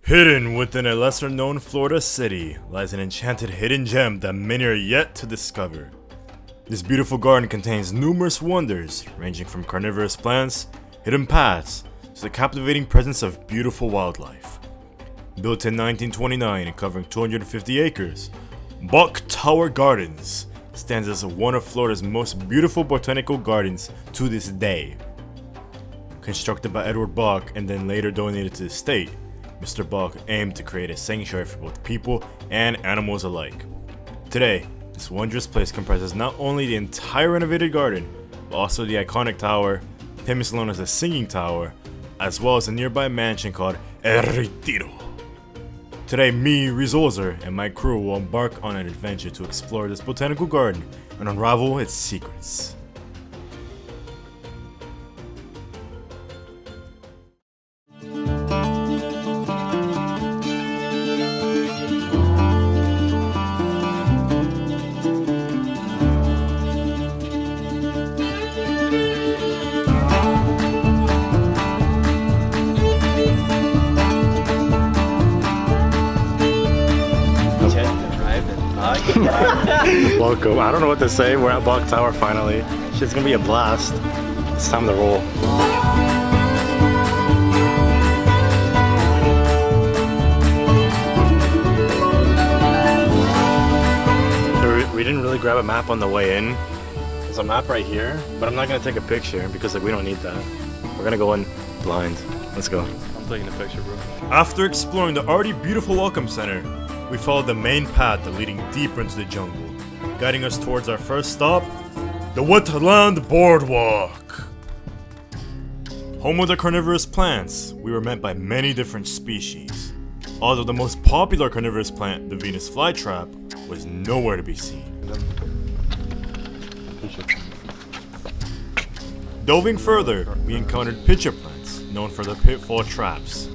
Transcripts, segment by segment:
Hidden within a lesser-known Florida city lies an enchanted hidden gem that many are yet to discover. This beautiful garden contains numerous wonders, ranging from carnivorous plants, hidden paths, to the captivating presence of beautiful wildlife. Built in 1929 and covering 250 acres, Buck Tower Gardens stands as one of Florida's most beautiful botanical gardens to this day. Constructed by Edward Buck and then later donated to the state, Mr. Buck aimed to create a sanctuary for both people and animals alike. Today, this wondrous place comprises not only the entire renovated garden, but also the iconic tower, famously known as the Singing Tower, as well as a nearby mansion called El Retiro. Today, me, Rizolzer, and my crew will embark on an adventure to explore this botanical garden and unravel its secrets. Welcome. I don't know what to say. We're at Buck Tower finally. Shit's gonna be a blast. It's time to roll. We didn't really grab a map on the way in. There's a map right here, but I'm not gonna take a picture because we don't need that. We're gonna go in blind. Let's go. I'm taking a picture, bro. After exploring the already beautiful Welcome Center, we followed the main path leading deeper into the jungle, guiding us towards our first stop, the Wetland Boardwalk. Home of the carnivorous plants, we were met by many different species. Although the most popular carnivorous plant, the Venus flytrap, was nowhere to be seen. Delving further, we encountered pitcher plants, known for their pitfall traps.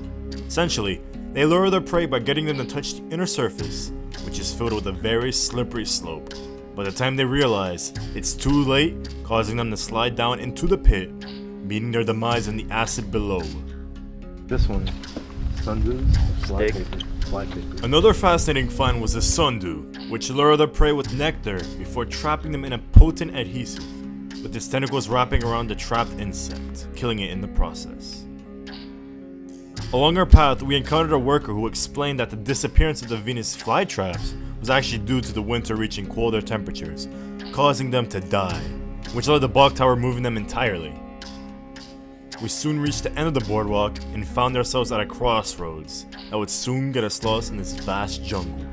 Essentially, they lure their prey by getting them to touch the inner surface, which is filled with a very slippery slope. By the time they realize, it's too late, causing them to slide down into the pit, meeting their demise in the acid below. This one, sundew, fly paper. Another fascinating find was the sundew, which lure their prey with nectar before trapping them in a potent adhesive, with its tentacles wrapping around the trapped insect, killing it in the process. Along our path, we encountered a worker who explained that the disappearance of the Venus flytraps was actually due to the winter reaching colder temperatures, causing them to die, which led to Buck Tower moving them entirely. We soon reached the end of the boardwalk and found ourselves at a crossroads that would soon get us lost in this vast jungle.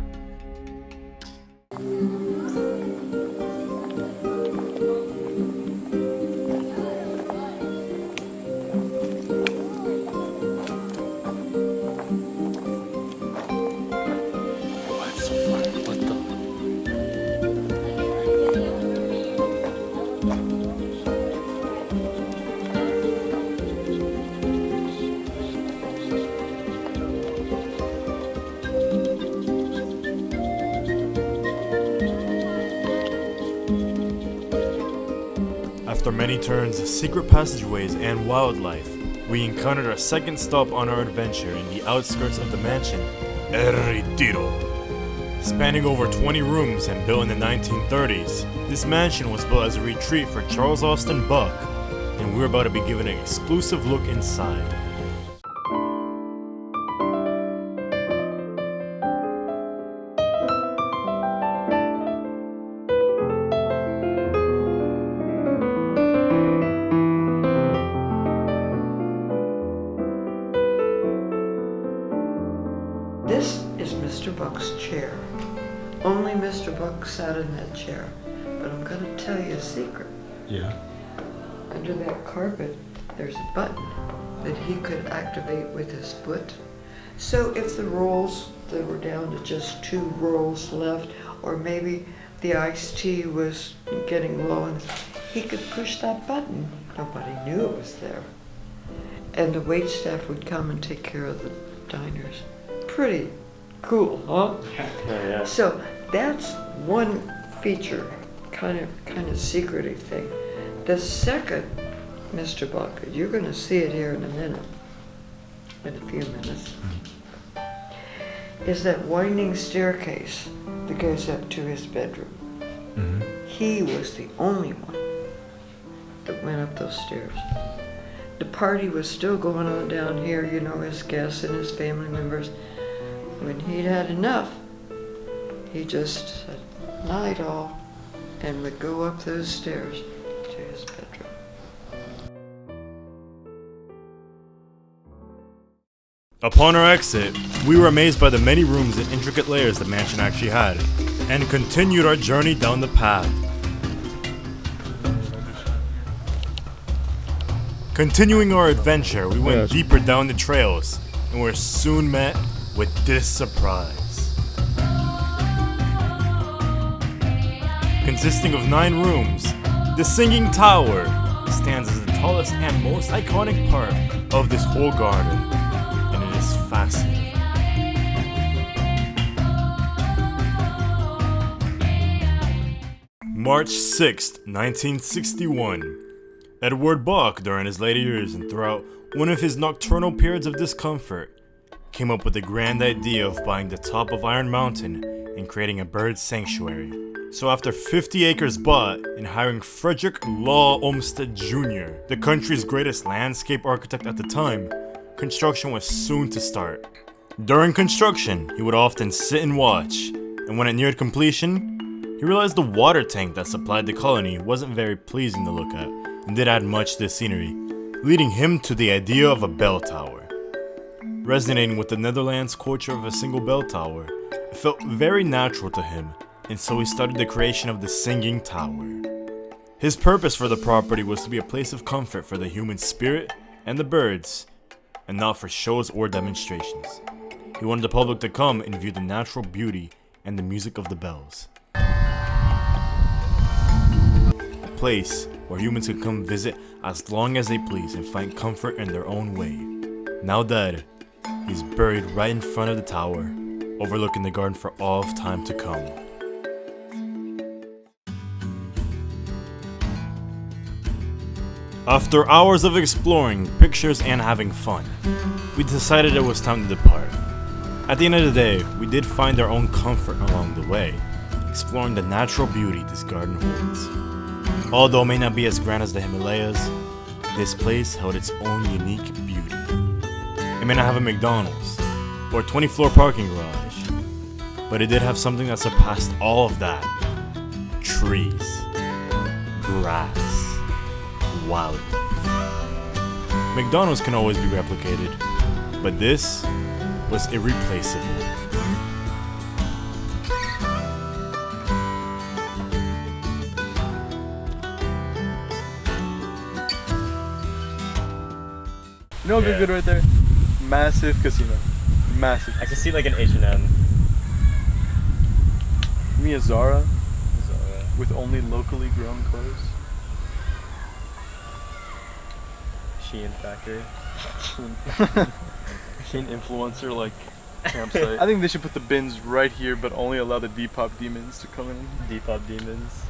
After many turns, secret passageways, and wildlife, we encountered our second stop on our adventure in the outskirts of the mansion, El Retiro. Spanning over 20 rooms and built in the 1930s, this mansion was built as a retreat for Charles Austin Buck, and we're about to be given an exclusive look inside. This is Mr. Buck's chair. Only Mr. Buck sat in that chair. But I'm going to tell you a secret. Yeah. Under that carpet, there's a button that he could activate with his foot. So if the rolls, they were down to just 2 rolls left, or maybe the iced tea was getting low, and he could push that button. Nobody knew it was there. And the waitstaff would come and take care of the diners. Pretty cool, huh? Yeah. So that's one feature, kind of secret-y thing. The second, Mr. Buck, you're going to see it here in a minute, in a few minutes. is that winding staircase that goes up to his bedroom. He was the only one that went up those stairs. The party was still going on down here, you know, his guests and his family members. When he'd had enough, he just said, "Night all," and would go up those stairs to his bedroom. Upon our exit, we were amazed by the many rooms and intricate layers the mansion actually had, and continued our journey down the path. Continuing our adventure, we went deeper down the trails, and were soon met with this surprise. Consisting of 9 rooms, the Singing Tower stands as the tallest and most iconic part of this whole garden, and it is fascinating. March 6th, 1961. Edward Bach, during his later years and throughout one of his nocturnal periods of discomfort, came up with the grand idea of buying the top of Iron Mountain and creating a bird sanctuary. So after 50 acres bought and hiring Frederick Law Olmsted Jr., the country's greatest landscape architect at the time, construction was soon to start. During construction, he would often sit and watch, and when it neared completion, he realized the water tank that supplied the colony wasn't very pleasing to look at, and did add much to the scenery, leading him to the idea of a bell tower. Resonating with the Netherlands culture of a single bell tower, it felt very natural to him, and so he started the creation of the Singing Tower. His purpose for the property was to be a place of comfort for the human spirit and the birds, and not for shows or demonstrations. He wanted the public to come and view the natural beauty and the music of the bells. A place where humans could come visit as long as they please and find comfort in their own way. Now dead, he's buried right in front of the tower, overlooking the garden for all of time to come. After hours of exploring, pictures, and having fun, we decided it was time to depart. At the end of the day, we did find our own comfort along the way, exploring the natural beauty this garden holds. Although it may not be as grand as the Himalayas, this place held its own unique beauty. It may not have a McDonald's or a 20-floor parking garage, but it did have something that surpassed all of that. Trees, grass, wildlife. McDonald's can always be replicated, but this was irreplaceable. You know what would be good right there? Massive casino. Massive. I can see like an H&M. Give me a Zara with only locally grown clothes. Shein factory. Shein influencer like campsite. I think they should put the bins right here, but only allow the Depop demons to come in. Depop demons.